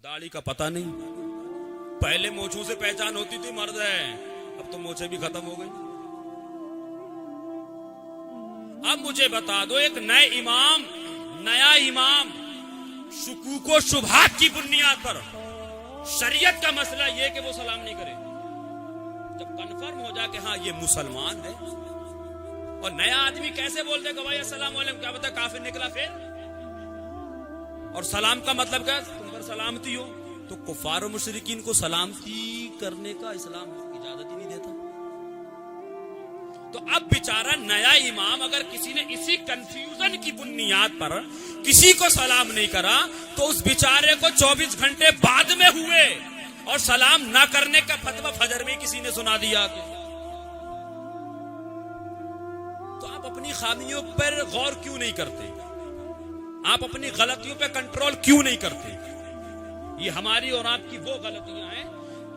दाढ़ी का पता नहीं, पहले मोछों से पहचान होती थी मर्द है, अब तो मोछे भी खत्म हो गई। अब मुझे बता दो, एक नया इमाम शुकूक व शुबहात की बुनियाद पर शरीयत का मसला ये कि वो सलाम नहीं करे, जब कन्फर्म हो जाए कि हाँ ये मुसलमान है, और नया आदमी कैसे बोल देगा भाई अस्सलाम वालेकुम, क्या पता काफिर निकला फिर। और सलाम का मतलब क्या, तुम पर सलामती हो, तो कुफार और मुशरिकीन को सलामती करने का इस्लाम इजाजत ही नहीं देता। तो अब बेचारा नया इमाम अगर किसी ने इसी कंफ्यूजन की बुनियाद पर किसी को सलाम नहीं करा, तो उस बेचारे को 24 घंटे बाद में हुए और सलाम ना करने का फतवा फजर में किसी ने सुना दिया। तो आप अपनी खामियों पर गौर क्यों नहीं करते, आप अपनी गलतियों पर कंट्रोल क्यों नहीं करते। ये हमारी और आपकी वो गलतियां हैं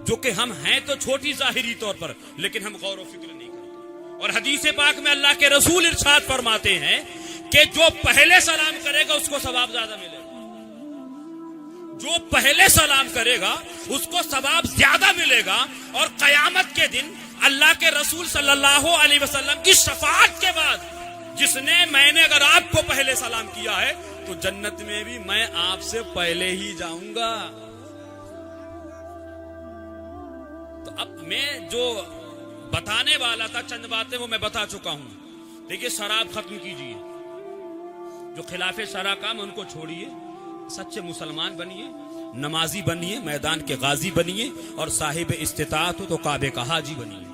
जो कि हम हैं तो छोटी ज़ाहिरी तौर पर, लेकिन हम गौर व फिक्र नहीं करते। और हदीस पाक में अल्लाह के रसूल इरशाद फरमाते हैं कि जो पहले सलाम करेगा उसको सवाब ज्यादा मिलेगा, जो पहले सलाम करेगा उसको सवाब ज्यादा मिलेगा। और कयामत के दिन अल्लाह के रसूल सल्लल्लाहु अलैहि वसल्लम की शफाअत के बाद जिसने मैंने अगर आपको पहले सलाम किया है तो जन्नत में भी मैं आपसे पहले ही जाऊंगा। तो अब मैं जो बताने वाला था चंद बातें वो मैं बता चुका हूं। देखिए, शराब खत्म कीजिए, जो खिलाफे शरा काम उनको छोड़िए, सच्चे मुसलमान बनिए, नमाजी बनिए, मैदान के गाजी बनिए, और साहिब इस्तिताअत हो तो काबे का हाजी बनिए।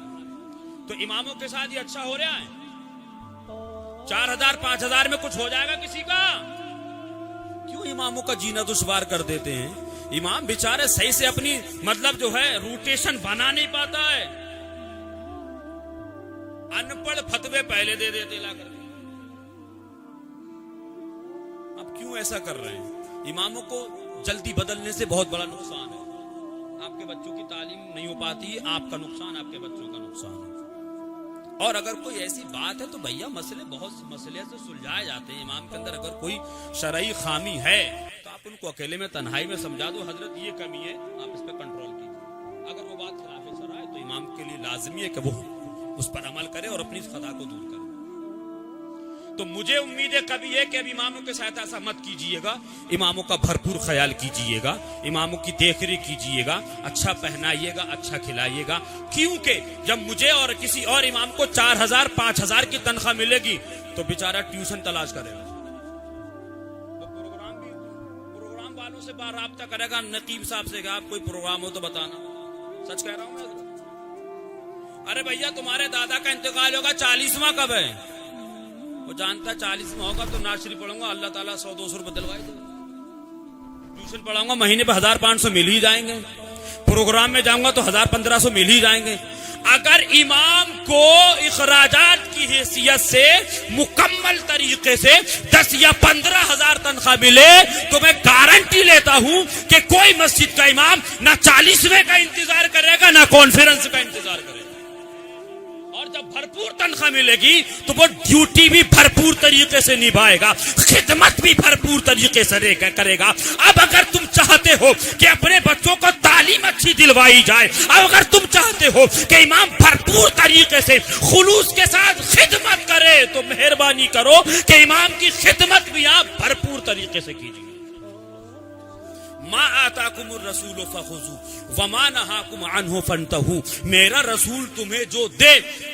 तो इमामों के साथ ये अच्छा हो रहा है, 4000 5000 में कुछ हो जाएगा किसी का। क्यों इमामों का जीना दुश्वार कर देते हैं। इमाम बेचारे सही से अपनी मतलब जो है रोटेशन बना नहीं पाता है, अनपढ़ फतवे पहले दे देते ला कर। अब क्यों ऐसा कर रहे हैं। इमामों को जल्दी बदलने से बहुत बड़ा नुकसान है। आपके बच्चों की तालीम नहीं हो पाती है, आपका नुकसान, आपके बच्चों का नुकसान है। और अगर कोई ऐसी बात है तो भैया बहुत मसले से सुलझाए जाते हैं। इमाम के अंदर अगर कोई शरई खामी है तो आप उनको अकेले में तन्हाई में समझा दो, हजरत ये कमी है, आप इस पर कंट्रोल कीजिए। अगर वो बात खिलाफ शरअ है तो इमाम के लिए लाजमी है कि वो उस पर अमल करे और अपनी खता को दूर करे। तो मुझे उम्मीद है कभी है कि अब इमामों के साथ ऐसा मत कीजिएगा, इमामों का भरपूर ख्याल कीजिएगा, इमामों की देखरेख कीजिएगा, अच्छा पहनाइएगा, अच्छा खिलाइएगा। क्योंकि जब मुझे और किसी और इमाम को 4000 5000 की तनख्वाह मिलेगी तो बेचारा ट्यूशन तलाश करेगा, वो प्रोग्राम वालों से बाराबता करेगा, नकीब साहब से, आप कोई प्रोग्राम हो तो बताना। सच कह रहा हूं मैं। अरे भैया तुम्हारे दादा का इंतकाल होगा, 40वां कब है। वो जानता 40वां होगा तो नाशरी पढ़ूंगा, अल्लाह ताला 100-200 रुपए दिलवाए देगा। ट्यूशन पढ़ाऊंगा, महीने पे 1500 मिल ही जाएंगे। प्रोग्राम में जाऊंगा तो 1500 मिल ही जाएंगे। अगर इमाम को इखराजात की हैसियत से मुकम्मल तरीके से 10 या 15,000 तनख्वाह मिले तो मैं गारंटी लेता हूं कि कोई मस्जिद का इमाम ना 40वें का इंतजार करेगा ना कॉन्फ्रेंस का इंतजार करेगा। और जब भरपूर तनख्वाह मिलेगी तो वो ड्यूटी भी भरपूर तरीके से निभाएगा, खिदमत भी भरपूर तरीके से करेगा। अब अगर तुम चाहते हो कि अपने बच्चों को तालीम अच्छी दिलवाई जाए, अब अगर तुम चाहते हो कि इमाम भरपूर तरीके से खुलूस के साथ खिदमत करे, तो मेहरबानी करो कि इमाम की खिदमत भी आप भरपूर तरीके से कीजिए। मा आताकुमुर रसूल फखुजू वमा नहाकुम अन्हु फंतहू। मेरा रसूल तुम्हें जो दे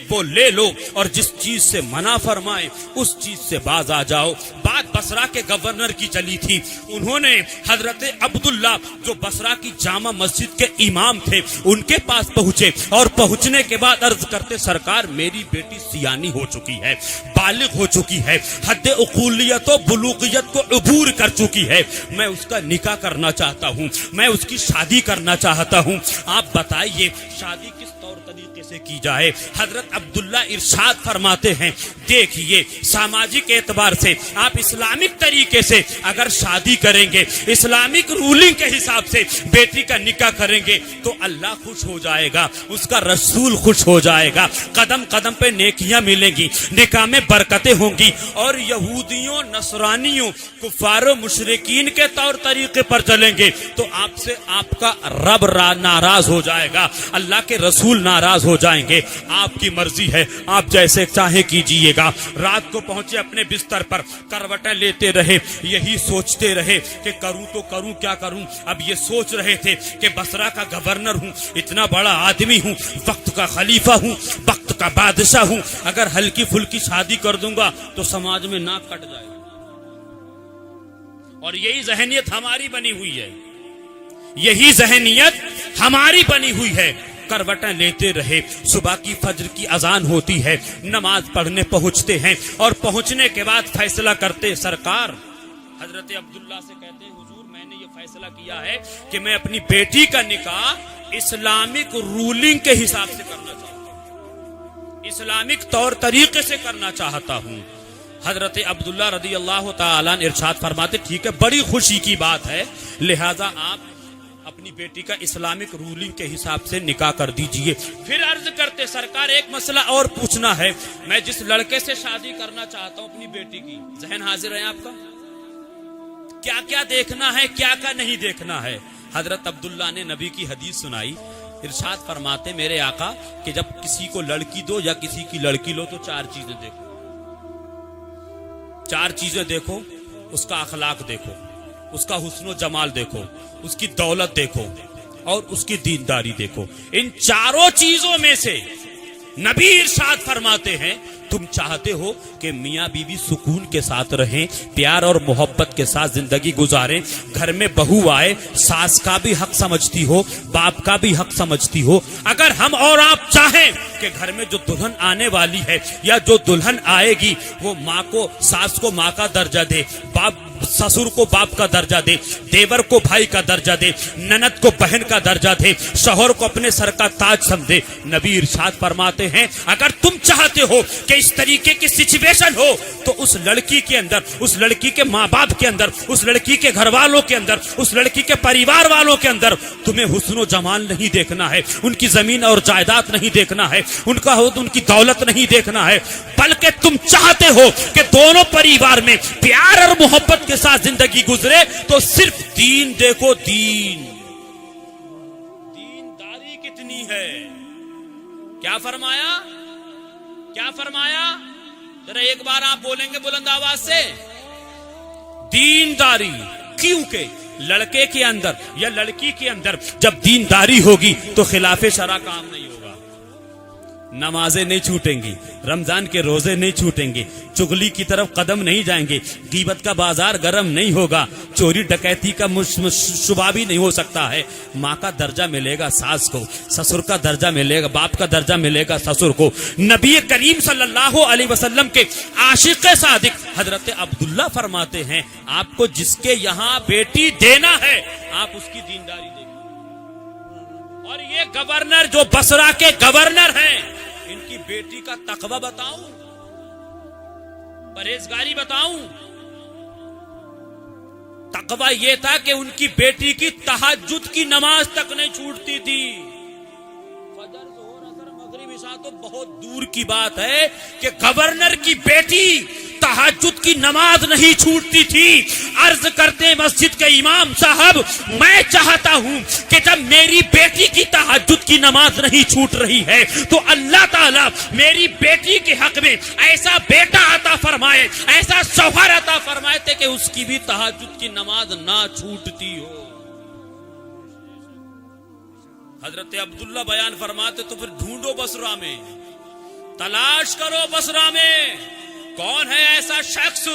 वो ले लो, और जिस चीज से मना फरमाए उस चीज से बाज आ जाओ। बात बसरा के गवर्नर की चली थी। उन्होंने हजरत अब्दुल्ला जो बसरा की जामा मस्जिद के इमाम थे उनके पास पहुंचे, और पहुंचने के बाद अर्ज करते, सरकार मेरी बेटी सियानी हो चुकी है, बालिग हो चुकी है, हद उकूलियत व बुलूगियत को अबूर कर चुकी है, मैं उसका निकाह करना चाहता हूं, मैं उसकी शादी करना चाहता हूं। आप बताइए शादी किस तौर طریقے سے کی جائے. حضرت عبداللہ ارشاد فرماتے ہیں دیکھیے ساماجک اعتبار سے آپ اسلامک طریقے سے اگر شادی کریں گے, اسلامک رولنگ کے حساب سے بیٹی کا نکاح کریں گے تو اللہ خوش ہو جائے گا, اس کا رسول خوش ہو جائے گا, قدم قدم پہ نیکیاں ملیں گی, نکاح میں برکتیں ہوں گی. اور یہودیوں نصرانیوں کفار و مشرکین کے طور طریقے پر چلیں گے تو آپ سے آپ کا رب ناراض ہو جائے گا, اللہ کے رسول ناراض ہو جائیں گے. آپ کی مرضی ہے, آپ جیسے چاہے کیجئے گا. رات کو پہنچے اپنے بستر پر, کروٹیں لیتے رہے, یہی سوچتے رہے کہ کروں تو کروں کیا کروں. اب یہ سوچ رہے تھے کہ بصرہ کا گورنر ہوں, اتنا بڑا آدمی ہوں, وقت کا خلیفہ ہوں, وقت کا بادشاہ ہوں, اگر ہلکی پھلکی شادی کر دوں گا تو سماج میں ناک کٹ جائے گا. اور یہی ذہنیت ہماری بنی ہوئی ہے, یہی ذہنیت ہماری بنی ہوئی ہے. کروٹیں لیتے رہے, صبح کی فجر کی اذان ہوتی ہے, نماز پڑھنے پہنچتے ہیں اور پہنچنے کے بعد فیصلہ کرتے. سرکار حضرت عبداللہ سے کہتے ہیں حضور میں نے یہ فیصلہ کیا ہے کہ میں اپنی بیٹی کا نکاح اسلامک رولنگ کے حساب سے کرنا چاہتا ہوں, اسلامک طور طریقے سے کرنا چاہتا ہوں. حضرت عبداللہ رضی اللہ تعالیٰ عنہ ارشاد فرماتے ٹھیک ہے, بڑی خوشی کی بات ہے, لہذا آپ اپنی بیٹی کا اسلامک رولنگ کے حساب سے نکاح کر دیجئے. پھر عرض کرتے سرکار ایک مسئلہ اور پوچھنا ہے, میں جس لڑکے سے شادی کرنا چاہتا ہوں اپنی بیٹی کی, ذہن حاضر ہے آپ کا, کیا کیا دیکھنا ہے کیا کیا نہیں دیکھنا ہے. حضرت عبداللہ نے نبی کی حدیث سنائی, ارشاد فرماتے میرے آقا کہ جب کسی کو لڑکی دو یا کسی کی لڑکی لو تو چار چیزیں دیکھو, چار چیزیں دیکھو. اس کا اخلاق دیکھو, اس کا حسن و جمال دیکھو, اس کی دولت دیکھو اور اس کی دینداری دیکھو. ان چاروں چیزوں میں سے نبی ارشاد فرماتے ہیں تم چاہتے ہو کہ میاں بیوی سکون کے ساتھ رہیں, پیار اور محبت کے ساتھ زندگی گزاریں, گھر میں بہو آئے ساس کا بھی حق سمجھتی ہو, باپ کا بھی حق سمجھتی ہو. اگر ہم اور آپ چاہیں کہ گھر میں جو دلہن آنے والی ہے یا جو دلہن آئے گی وہ ماں کو, ساس کو ماں کا درجہ دے, باپ سسر کو باپ کا درجہ دے, دیور کو بھائی کا درجہ دے, نند کو بہن کا درجہ دے, شوہر کو اپنے سر کا تاج سمجھے. نبی ارشاد فرماتے ہیں اگر تم چاہتے ہو کہ اس طریقے کی سچویشن ہو تو اس لڑکی کے اندر, اس لڑکی کے ماں باپ کے اندر, اس لڑکی کے گھر والوں کے اندر, اس لڑکی کے پریوار والوں کے اندر تمہیں حسن و جمال نہیں دیکھنا ہے, ان کی زمین اور جائیداد نہیں دیکھنا ہے, ان کی دولت نہیں دیکھنا ہے, بلکہ تم چاہتے ہو کہ دونوں پریوار میں پیار اور محبت کے ساتھ زندگی گزرے تو صرف دین دیکھو. دینداری کتنی ہے, کیا فرمایا, کیا فرمایا, ذرا ایک بار آپ بولیں گے بلند آواز سے, دینداری. کیونکہ لڑکے کے اندر یا لڑکی کے اندر جب دینداری ہوگی تو خلاف شرع کام نہیں ہوگا, نمازیں نہیں چھوٹیں گی, رمضان کے روزے نہیں چھوٹیں گے, چغلی کی طرف قدم نہیں جائیں گے, غیبت کا بازار گرم نہیں ہوگا, چوری ڈکیتی کا شبہ بھی نہیں ہو سکتا ہے. ماں کا درجہ ملے گا ساس کو, سسر کا درجہ ملے گا, باپ کا درجہ ملے گا سسر کو. نبی کریم صلی اللہ علیہ وسلم کے عاشق صادق حضرت عبداللہ فرماتے ہیں آپ کو جس کے یہاں بیٹی دینا ہے آپ اس کی دینداری دیکھیں. اور یہ گورنر جو بصرہ کے گورنر ہیں ان کی بیٹی کا تقوی بتاؤں, پرہیزگاری بتاؤں. تقوی یہ تھا کہ ان کی بیٹی کی تہجد کی نماز تک نہیں چھوٹتی تھی. فجر, ظہر, عصر, مغرب, عشاء تو بہت دور کی بات ہے کہ گورنر کی بیٹی تہجد کی نماز نہیں چھوٹتی تھی. عرض کرتے مسجد کے امام صاحب میں چاہتا ہوں کہ جب میری بیٹی کی تہجد کی نماز نہیں چھوٹ رہی ہے تو اللہ تعالیٰ میری بیٹی کے حق میں ایسا بیٹا عطا فرمائے, ایسا شوہر عطا فرمائے کہ اس کی بھی تہجد کی نماز نہ چھوٹتی ہو. حضرت عبداللہ بیان فرماتے تو پھر ڈھونڈو بصرہ میں, تلاش کرو بصرہ میں کون ہے ایسا شخص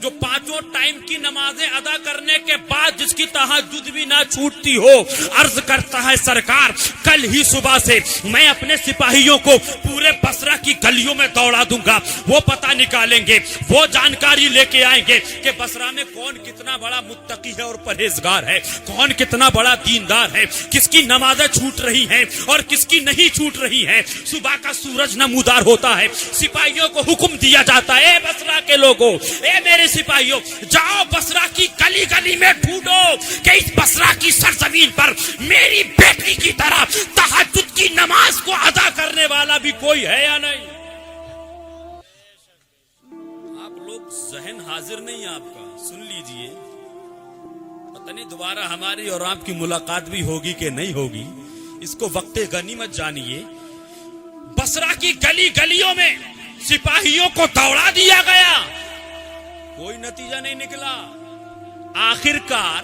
जो 5 टाइम की नमाजें अदा करने के बाद जिसकी तहज्जुद भी ना छूटती हो, अर्ज करता है सरकार कल ही सुबह से मैं अपने सिपाहियों को पूरे बसरा की गलियों में दौड़ा दूंगा। वो पता निकालेंगे, वो जानकारी लेके आएंगे कि बसरा में कौन कितना बड़ा मुत्तकी है और परहेजगार है, कौन कितना बड़ा दीनदार है, किसकी नमाजें छूट रही हैं और किसकी नहीं छूट रही हैं। सुबह का सूरज नमूदार होता है, सिपाहियों को हुक्म दिया जाता है, ए बसरा के लोगों, ए मेरे सिपाहियों, जाओ बसरा की गली गली में ढूंढो कि इस बसरा की सरजमीन पर मेरी बेटी की तरह तहज्जुद की नमाज को अदा करने वाला भी कोई है या नहीं। आप लोग जहन हाजिर नहीं आपका, सुन लीजिए, पता नहीं दोबारा हमारी और आपकी मुलाकात भी होगी कि नहीं होगी, इसको वक्ते गनीमत जानिए। बसरा की गली गलियों में सिपाहियों को दौड़ा दिया गया, कोई नतीजा नहीं निकला। आखिरकार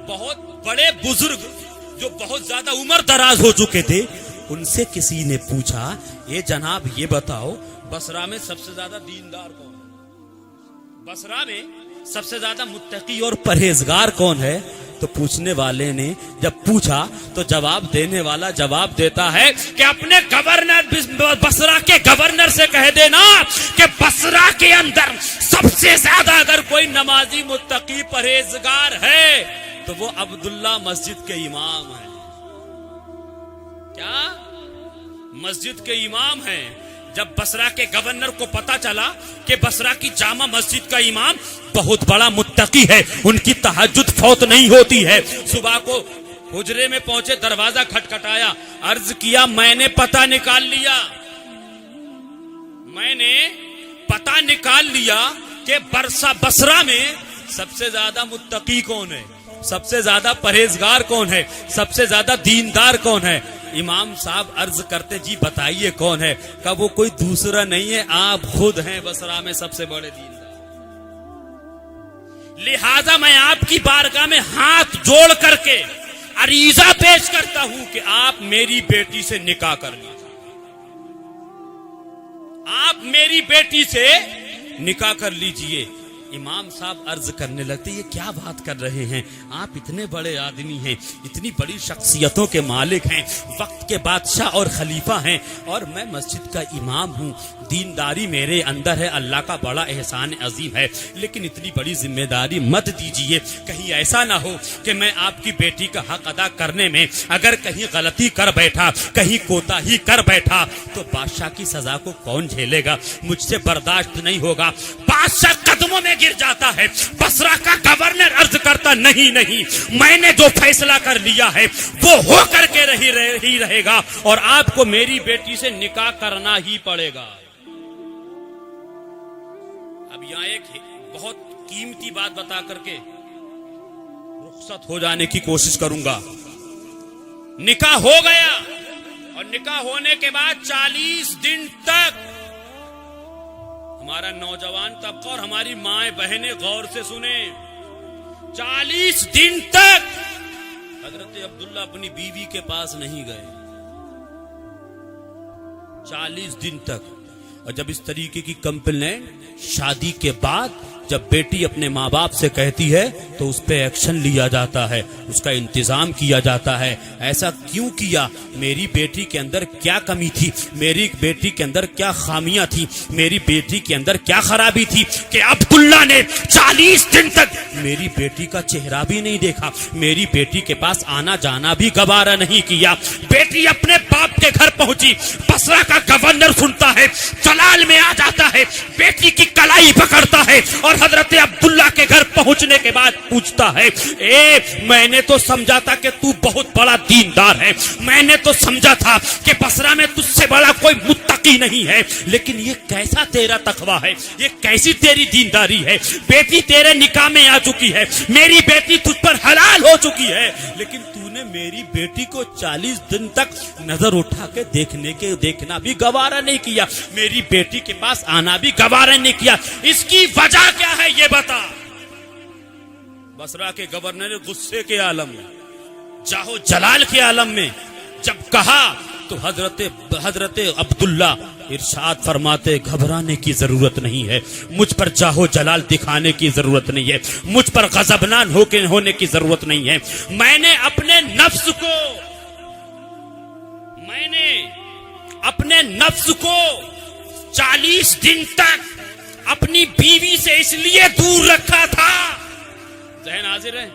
बहुत बड़े बुजुर्ग जो बहुत ज्यादा उम्र दराज हो चुके थे, उनसे किसी ने पूछा, ये जनाब ये बताओ बसरा में सबसे ज्यादा दीनदार कौन है, बसरा में सबसे ज्यादा मुत्तकी और परहेजगार कौन है? तो पूछने वाले ने जब पूछा तो जवाब देने वाला जवाब देता है कि अपने गवर्नर, बसरा के गवर्नर से कह देना कि बसरा के अंदर सबसे ज्यादा अगर कोई नमाजी मुत्तकी परहेजगार है तो वो अब्दुल्ला मस्जिद के इमाम है। क्या? मस्जिद के इमाम हैं। जब बसरा के गवर्नर को पता चला कि बसरा की जामा मस्जिद का इमाम बहुत बड़ा मुत्तकी है, उनकी तहज्जुद फौत नहीं होती है, सुबह को हुजरे में पहुंचे, दरवाजा खटखटाया, अर्ज किया मैंने पता निकाल लिया, मैंने पता निकाल लिया कि बसरा में सबसे ज्यादा मुत्तकी कौन है, सबसे ज्यादा परहेजगार कौन है, सबसे ज्यादा दीनदार कौन है। इमाम साहब अर्ज करते, जी बताइए कौन है? कब वो कोई दूसरा नहीं है, आप खुद हैं बसरा में सबसे बड़े दीनदार। लिहाजा मैं आपकी बारगाह में हाथ जोड़ करके अरीजा पेश करता हूं कि आप मेरी बेटी से निकाह कर लीजिए, आप मेरी बेटी से निकाह कर लीजिए। इमाम साहब अर्ज करने लगते, ये क्या बात कर रहे हैं आप, इतने बड़े आदमी हैं, इतनी बड़ी शख्सियतों के मालिक हैं, वक्त के बादशाह और खलीफा हैं, और मैं मस्जिद का इमाम हूं, दीनदारी मेरे अंदर है, अल्लाह का बड़ा एहसान अजीम है, लेकिन इतनी बड़ी जिम्मेदारी मत दीजिए, कहीं ऐसा ना हो कि मैं आपकी बेटी का हक अदा करने में अगर कहीं गलती कर बैठा, कहीं कोताही कर बैठा तो बादशाह की सजा को कौन झेलेगा, मुझसे बर्दाश्त नहीं होगा। बादशाह कदमों में गिर जाता है। बसरा का गवर्नर अर्ज करता, नहीं नहीं, मैंने जो फैसला कर लिया है वो हो करके ही रहेगा और आपको मेरी बेटी से निकाह करना ही पड़ेगा। अब यहाँ एक बहुत कीमती बात बता करके रुखसत हो जाने की कोशिश करूंगा। निकाह हो गया और निकाह होने के बाद 40 दिन तक हमारा नौजवान तबका और हमारी माए बहनें गौर से सुने, 40 दिन तक हजरत अब्दुल्ला अपनी बीवी के पास नहीं गए, 40 दिन तक। और जब इस तरीके की कंप्लेंट शादी के बाद जब बेटी अपने माँ बाप से कहती है तो उस पे एक्शन लिया जाता है, उसका इंतजाम किया जाता है। ऐसा क्यों किया? मेरी बेटी के अंदर क्या कमी थी, मेरी बेटी के अंदर क्या खामियां थी, मेरी बेटी के अंदर क्या खराबी थी कि अब्दुल्ला ने 40 दिन तक मेरी बेटी का चेहरा भी नहीं देखा, मेरी बेटी के पास आना जाना भी गवारा नहीं किया। बेटी अपने बाप के घर पहुंची, बसरा का गवर्नर सुनता है, जलाल में आ जाता है, बेटी की कलाई पकड़ता है और हजरत अब्दुल्ला के घर पहुंचने के बाद पूछता है, मैंने तो समझा था कि तू बहुत बड़ा दीनदार है, मैंने तो समझा था कि बसरा में तुझसे बड़ा कोई मुत्तकी नहीं है, लेकिन ये कैसा तेरा तकवा है, ये कैसी तेरी दीनदारी है? बेटी तेरे निकाह में आ चुकी है, मेरी बेटी तुझ पर हलाल हो चुकी है, लेकिन तूने मेरी बेटी को 40 दिन तक नजर उठा के देखना भी गवारा नहीं किया, मेरी बेटी के पास आना भी गवारा नहीं किया। इसकी वजह क्या है ये बता। बसरा के गवर्नर ने गुस्से के आलम में, जाहो जलाल के आलम में जब कहा तो हजरत अब्दुल्ला ارشاد فرماتے گھبرانے کی ضرورت نہیں ہے، مجھ پر جاہو جلال دکھانے کی ضرورت نہیں ہے، مجھ پر غضبناک ہونے کی ضرورت نہیں ہے۔ میں نے اپنے نفس کو 40 دن تک اپنی بیوی سے اس لیے دور رکھا تھا، ذہن حاضر ہے،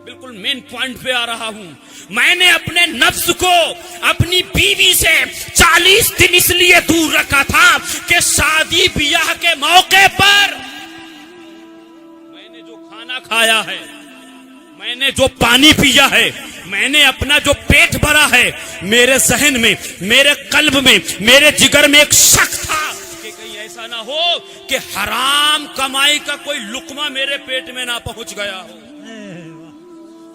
بالکل مین پوائنٹ پہ آ رہا ہوں۔ میں نے اپنے نفس کو اپنی بیوی سے 40 دن اس لیے دور رکھا تھا کہ شادی بیاہ کے موقع پر میں نے جو کھانا کھایا ہے، میں نے جو پانی پیا ہے، میں نے اپنا جو پیٹ بھرا ہے، میرے ذہن میں، میرے قلب میں، میرے جگر میں ایک شک تھا کہ کہیں ایسا نہ ہو کہ حرام کمائی کا کوئی لقمہ میرے پیٹ میں نہ پہنچ گیا ہو۔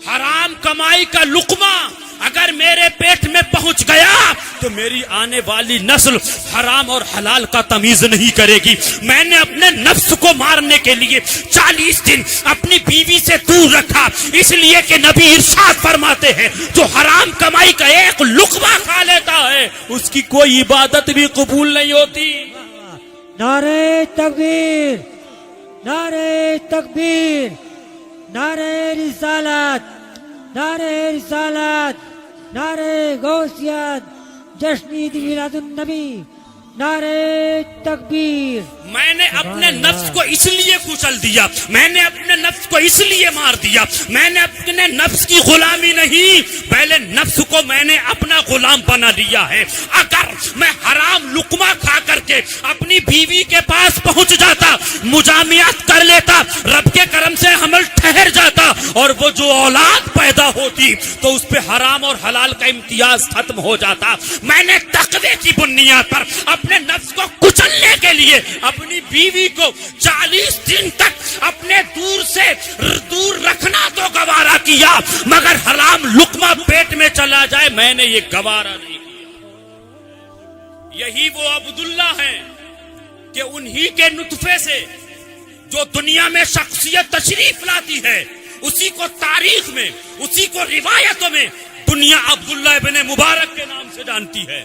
حرام کمائی کا لقمہ اگر میرے پیٹ میں پہنچ گیا تو میری آنے والی نسل حرام اور حلال کا تمیز نہیں کرے گی۔ میں نے اپنے نفس کو مارنے کے لیے 40 دن اپنی بیوی سے دور رکھا، اس لیے کہ نبی ارشاد فرماتے ہیں جو حرام کمائی کا ایک لقمہ کھا لیتا ہے اس کی کوئی عبادت بھی قبول نہیں ہوتی۔ نعرہ تکبیر، نعرہ تکبیر، نعرہ رسالت، نعرہ رسالت، نعرہ غوثیت، جشن عید میلاد النبی، نعرہ تکبیر۔ میں نے اپنے نفس کو اس لیے کچل دیا، میں نے اپنے نفس کو اس لیے مار دیا، میں نے اپنے نفس کی غلامی نہیں، پہلے نفس کو میں نے اپنا غلام بنا لیا ہے۔ اگر میں حرام لقمہ کھا کر کے اپنی بیوی کے پاس پہنچ جاتا، مجامعت کر لیتا، رب کے کرم سے حمل ٹھہر جاتا اور وہ جو اولاد پیدا ہوتی تو اس پہ حرام اور حلال کا امتیاز ختم ہو جاتا۔ میں نے تقوی کی بنیاد پر اپنے نفس کو کچلنے کے لیے اپنی بیوی کو 40 دن تک اپنے دور رکھنا تو گوارا کیا، مگر حرام لقمہ پیٹ میں چلا جائے میں نے یہ گوارا نہیں کیا۔ یہی وہ عبداللہ ہیں کہ انہی کے نطفے سے جو دنیا میں شخصیت تشریف لاتی ہے، اسی کو تاریخ میں، اسی کو روایتوں میں دنیا عبداللہ ابن مبارک کے نام سے جانتی ہے،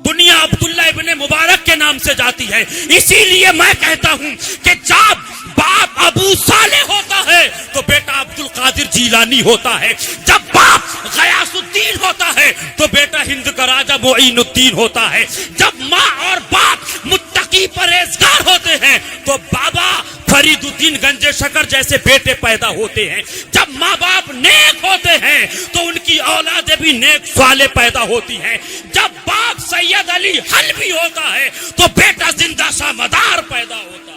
دنیا عبداللہ ابن مبارک کے نام سے جاتی ہے۔ اسی لیے میں کہتا ہوں کہ جب باپ ابو صالح ہوتا ہے تو بیٹا عبد القادر جیلانی ہوتا ہے، جب باپ غیاث الدین ہوتا ہے تو بیٹا ہند کا راجہ معین الدین ہوتا ہے، جب ماں اور باپ متقی پرہیزگار ہوتے ہیں تو بابا فرید الدین گنج شکر جیسے بیٹے پیدا ہوتے ہیں، جب ماں باپ نیک ہوتے ہیں تو ان کی اولادیں بھی نیک صالح پیدا ہوتی ہیں، جب باپ سید علی حلبی ہوتا ہے تو بیٹا زندہ شاہ مدار پیدا ہوتا ہے۔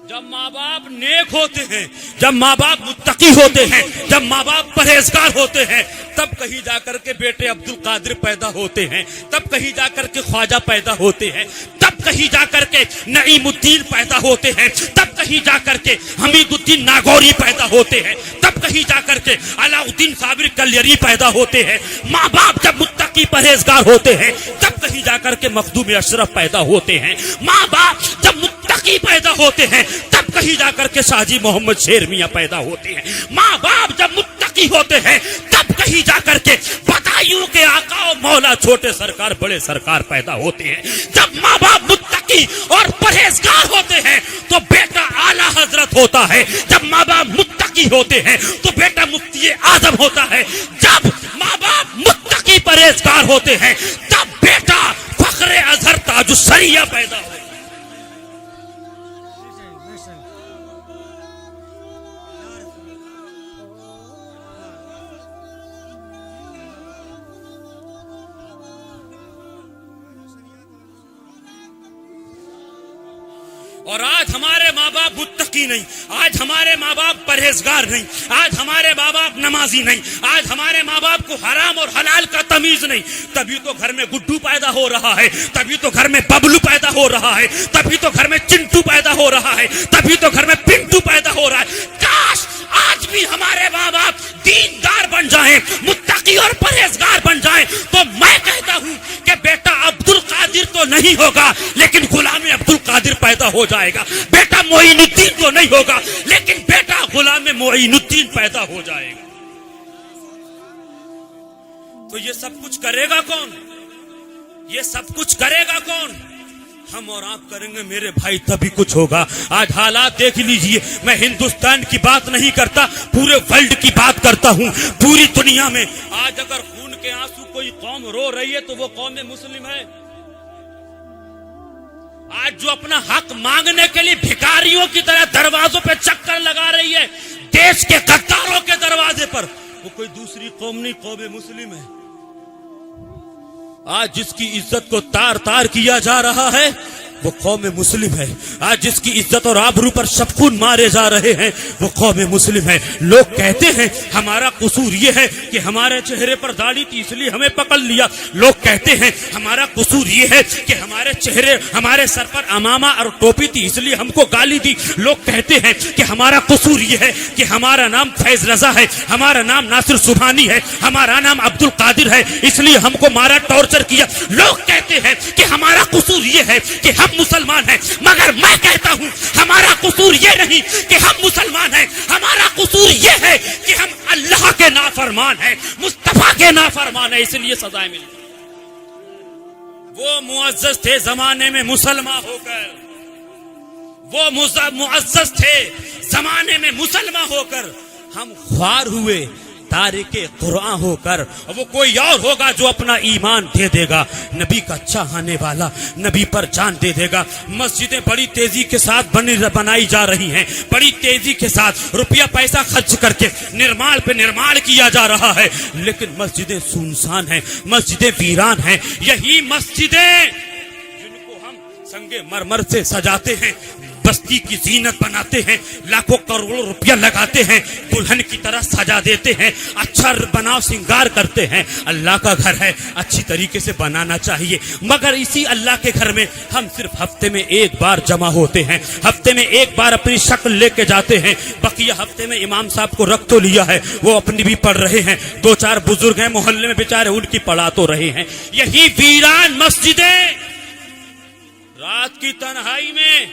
جب ماں باپ نیک ہوتے ہیں، جب ماں باپ متقی ہوتے ہیں، جب ماں باپ پرہیزگار ہوتے ہیں، تب کہیں جا کر کے بیٹے عبد القادر پیدا ہوتے ہیں، تب کہیں جا کر کے خواجہ پیدا ہوتے ہیں، تب کہیں جا کر کے نعیم الدین پیدا ہوتے ہیں، تب کہیں جا کر کے حمید الدین ناگوری پیدا ہوتے ہیں، تب کہیں جا کر کے علاء الدین صابر کلیری پیدا ہوتے ہیں۔ ماں باپ جب متقی پرہیزگار ہوتے ہیں تب کہیں جا کر کے مخدوم اشرف پیدا ہوتے ہیں، ماں باپ جب متقی پیدا ہوتے ہیں تب کہیں جا کر کے شاہجی محمد شیر میاں پیدا ہوتے ہیں، ماں باپ جب متقی ہوتے ہیں تب کہیں جا کر کے بدایوں کے آقا و مولا چھوٹے سرکار بڑے سرکار پیدا ہوتے ہیں۔ جب ماں باپ متقی اور پرہیزگار ہوتے ہیں تو بیٹا اعلیٰ حضرت ہوتا ہے، جب ماں باپ متقی ہوتے ہیں تو بیٹا مفتی اعظم ہوتا ہے، جب ماں باپ متقی پرہیزگار ہوتے ہیں تب بیٹا فخر ازہر تاج الشریعہ پیدا ہوتا ہے۔ اور آج ہمارے ماں باپ متقی نہیں، آج ہمارے ماں باپ پرہیزگار نہیں، آج ہمارے ماں باپ نمازی نہیں، آج ہمارے ماں باپ کو حرام اور حلال کا تمیز نہیں، تبھی تو گھر میں گڈو پیدا ہو رہا ہے، تبھی تو گھر میں ببلو پیدا ہو رہا ہے، تبھی تو گھر میں چنٹو پیدا ہو رہا ہے، تبھی تو گھر میں پنٹو پیدا ہو رہا ہے۔ کاش آج بھی ہمارے ماں باپ دیندار بن جائیں، متقی اور پرہیزگار بن جائیں تو میں کہتا ہوں کہ بیٹا عبد القادر تو نہیں ہوگا لیکن غلام عبد القادر پیدا ہو جائے گا، بیٹا معین الدین تو نہیں ہوگا لیکن بیٹا غلام معین الدین پیدا ہو جائے گا۔ تو یہ سب کچھ کرے گا کون؟ ये सब कुछ करेगा कौन? हम और आप करेंगे मेरे भाई, तभी कुछ होगा। आज हालात देख लीजिए। मैं हिंदुस्तान की बात नहीं करता, पूरे वर्ल्ड की बात करता हूँ। पूरी दुनिया में आज अगर खून के आंसू कोई कौम रो रही है तो वो कौम मुस्लिम है। आज जो अपना हक मांगने के लिए भिखारियों की तरह दरवाजों पे चक्कर लगा रही है, देश के गद्दारों के दरवाजे पर, वो कोई दूसरी कौम नहीं, कौम मुस्लिम है। आज जिसकी इज्जत को तार तार किया जा रहा है वो कौम मुस्लिम है। आज जिसकी इज्जत और आबरू पर शबखून मारे जा रहे हैं वो कौम मुस्लिम है। लोग कहते हैं हमारा कसूर ये है कि हमारे चेहरे पर दाढ़ी थी इसलिए हमें पकड़ लिया। लोग कहते हैं हमारा कसूर ये है कि हमारे सर पर अमामा और टोपी थी इसलिए हमको गाली दी। लोग कहते हैं कि हमारा कसूर ये है कि हमारा नाम फैज रजा है, हमारा नाम नासिर सुभानी है, हमारा नाम अब्दुल कादिर है इसलिए हमको मारा, टॉर्चर किया। लोग कहते हैं कि हमारा कसूर ये है कि हम मुसलमान हैं, मगर मैं कहता हूं हमारा कसूर ये नहीं कि हम मुसलमान हैं, हमारा कसूर ये है कि हम अल्लाह के नाफरमान हैं, मुस्तफा के नाफरमान हैं, इसलिए सजाएं मिली। वो मुअज्जज थे जमाने में मुसलमान होकर, वो मुअज्जज थे जमाने में मुसलमान होकर, हम ख्वार हुए तारिके कुरान होकर। वो कोई और होगा जो अपना ईमान दे देगा, नबी का चाहने वाला, नबी पर जान दे देगा। मस्जिदें बड़ी तेजी के साथ बनाई जा रही हैं, बड़ी तेजी के साथ रुपया पैसा खर्च करके निर्माण पे निर्माण किया जा रहा है, लेकिन मस्जिदें सुनसान हैं, मस्जिदें वीरान हैं। यही मस्जिदें जिनको हम संगे मरमर से सजाते हैं, बस्ती की जीनत बनाते हैं, लाखों करोड़ों रुपया लगाते हैं, दुल्हन की तरह सजा देते हैं, अच्छा बनाव श्रृंगार करते हैं। अल्लाह का घर है, अच्छी तरीके से बनाना चाहिए, मगर इसी अल्लाह के घर में हम सिर्फ हफ्ते में एक बार जमा होते हैं, हफ्ते में एक बार अपनी शक्ल लेके जाते हैं। बकिया हफ्ते में इमाम साहब को रख तो लिया है, वो अपनी भी पढ़ रहे हैं, दो चार बुजुर्ग हैं मोहल्ले में बेचारे, उनकी पढ़ा तो रहे हैं। यही वीरान मस्जिदें रात की तन्हाई में,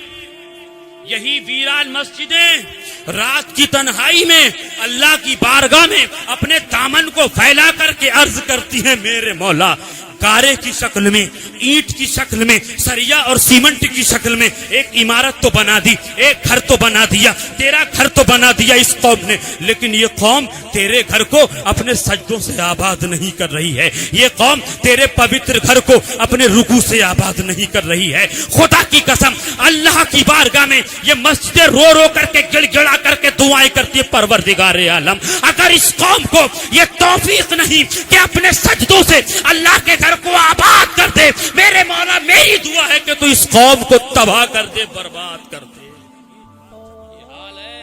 यही वीरान मस्जिदें रात की तन्हाई में अल्लाह की बारगाह में अपने दामन को फैला करके अर्ज करती हैं, मेरे मौला, गारे की शक्ल में, ईंट की शक्ल में, सरिया और सीमेंट की शक्ल में एक इमारत तो बना दी, एक घर तो बना दिया, तेरा घर तो बना दिया इस कौम ने, लेकिन ये कौम तेरे घर को अपने सजदों से आबाद नहीं कर रही है, ये कौम तेरे पवित्र घर को अपने रुकू से आबाद नहीं कर रही है। खुदा की कसम, अल्लाह की बारगाह में ये मस्जिदें रो रो करके गिड़गिड़ा करके दुआएं करती है, परवरदिगारे आलम, अगर इस कौम को ये तौफीक नहीं कि अपने सजदों से अल्लाह के घर को आबाद कर दे, मेरे मौला मेरी दुआ है कि तू इस कौम को तबाह कर दे, बर्बाद कर दे। ये हाल है,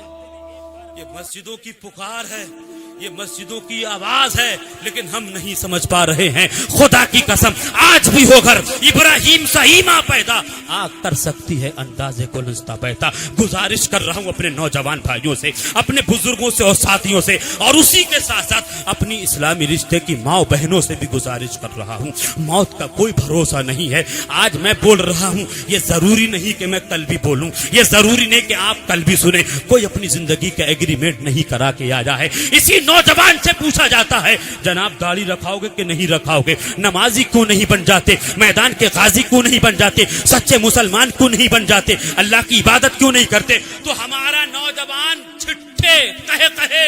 ये मस्जिदों की पुकार है, ये मस्जिदों की आवाज है, लेकिन हम नहीं समझ पा रहे हैं। खुदा की कसम, आज भी होकर इब्राहिम सही मां पैदा, आग कर सकती है अंदाजे को नस्ता पैदा। गुजारिश कर रहा हूं अपने नौजवान भाइयों से, अपने बुजुर्गों से और साथियों से, और उसी के साथ साथ अपनी इस्लामी रिश्ते की माँ बहनों से भी गुजारिश कर रहा हूं। मौत का कोई भरोसा नहीं है। आज मैं बोल रहा हूं, ये जरूरी नहीं कि मैं कल भी बोलूं, ये जरूरी नहीं कि आप कल भी सुने। कोई अपनी जिंदगी का एग्रीमेंट नहीं करा के आया है। इसी नौजवान से पूछा जाता है, जनाब दाढ़ी रखाओगे कि नहीं रखाओगे, नमाजी क्यों नहीं बन जाते, मैदान के गाजी क्यों नहीं बन जाते, सच्चे मुसलमान क्यों नहीं बन जाते, अल्लाह की इबादत क्यों नहीं करते? तो हमारा नौजवान छिट्टे कहे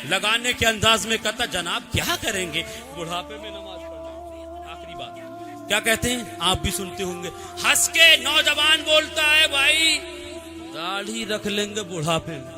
लगाने के अंदाज में कहता, जनाब क्या करेंगे, बुढ़ापे में नमाज पढ़ना। आखिरी बात क्या कहते हैं, आप भी सुनते होंगे, हंस के नौजवान बोलता है, भाई दाढ़ी रख लेंगे बुढ़ापे में,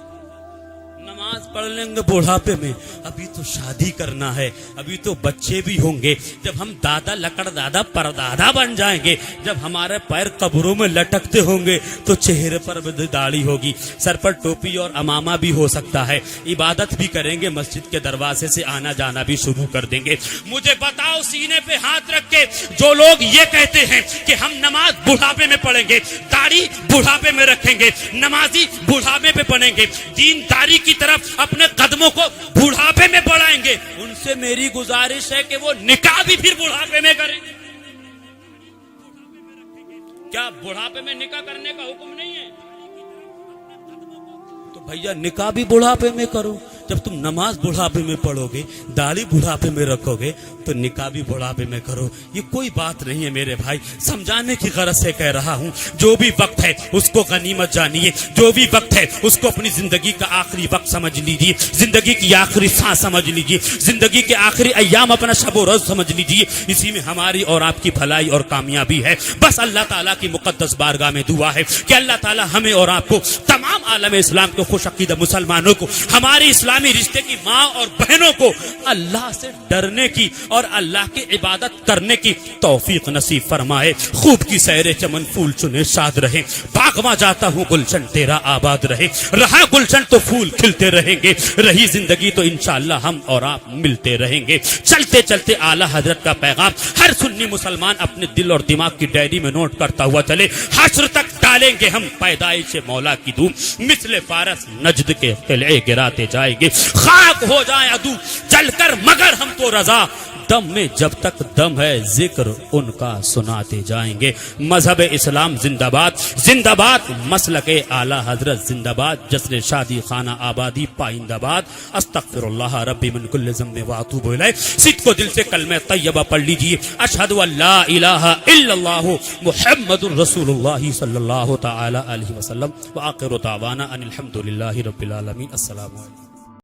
नमाज पढ़ लेंगे बुढ़ापे में, अभी तो शादी करना है, अभी तो बच्चे भी होंगे, जब हम दादा लकड़ दादा परदादा बन जाएंगे, जब हमारे पैर कब्रों में लटकते होंगे तो चेहरे पर भी दाढ़ी होगी, सर पर टोपी और अमामा भी हो सकता है, इबादत भी करेंगे, मस्जिद के दरवाजे से आना जाना भी शुरू कर देंगे। मुझे बताओ, सीने पे हाथ रख के जो लोग ये कहते हैं कि हम नमाज बुढ़ापे में पढ़ेंगे, दाढ़ी बुढ़ापे में रखेंगे, नमाजी बुढ़ापे में बनेंगे, दीनदारी की तरफ अपने कदमों को बुढ़ापे में बढ़ाएंगे, उनसे मेरी गुजारिश है कि वो निकाह भी फिर बुढ़ापे में करेंगे। क्या बुढ़ापे में निकाह करने का हुक्म नहीं है? तो भैया निकाह भी बुढ़ापे में करो। जब तुम नमाज बुढ़ापे में पढ़ोगे, दाढ़ी बुढ़ापे में रखोगे, तो निकाह भी बुढ़ापे में करो। ये कोई बात नहीं है मेरे भाई, समझाने की गरज से कह रहा हूँ। जो भी वक्त है उसको गनीमत जानिए, जो भी वक्त है उसको अपनी जिंदगी का आखिरी वक्त समझ लीजिए, जिंदगी की आखिरी सांस समझ लीजिए, जिंदगी के आखिरी अय्याम अपना शब रोज समझ लीजिए। इसी में हमारी और आपकी भलाई और कामयाबी है। बस अल्लाह ताला की मुकद्दस बारगाह में दुआ है कि अल्लाह ताला हमें और आपको, तमाम आलम इस्लाम के खुश अकीदा मुसलमानों को, हमारे इस्लामी रिश्ते की माँ और बहनों को अल्लाह से डरने की और अल्लाह की इबादत करने की तौफीक नसीब फरमाए। खूब की सैरे चमन फूल चुने शाद रहे, बागवा जाता हूँ गुलशन तेरा आबाद रहे। रहा गुलशन तो फूल खिलते रहेंगे, रही जिंदगी तो इंशाअल्लाह हम और आप मिलते रहेंगे। चलते चलते आला हजरत का पैगाम हर सुन्नी मुसलमान अपने दिल और दिमाग की डायरी में नोट करता हुआ चले। हश्र तक डालेंगे हम पैदाइश मौला की धूम, मिसले फारस नजद के किले गिराते जाएंगे। खाक हो जाए अदू जलकर मगर हम तो रजा, दम में जब तक दम है जिक्र उनका सुनाते जाएंगे। मजहब इस्लाम जिंदाबाद जिंदाबाद, मसलके आला हजरत जिंदाबाद, जश्न शादी खाना आबादी पाइंदाबाद। अस्तगफिरुल्लाह रब्बी मिन कुल्लि ज़म्बिन व अतूबु इलैह। सिद्क़ को दिल से कलमे तैयबा पढ़ लीजिए, अशहदु अल्ला इलाहा इल्लल्लाह मुहम्मदुर रसूलुल्लाह सल्लल्लाहु तआला अलैहि वसल्लम। व आखिरु दावाना अनिल हम्दुलिल्लाहि रब्बिल आलमीन। अस्सलामु अलैकुम।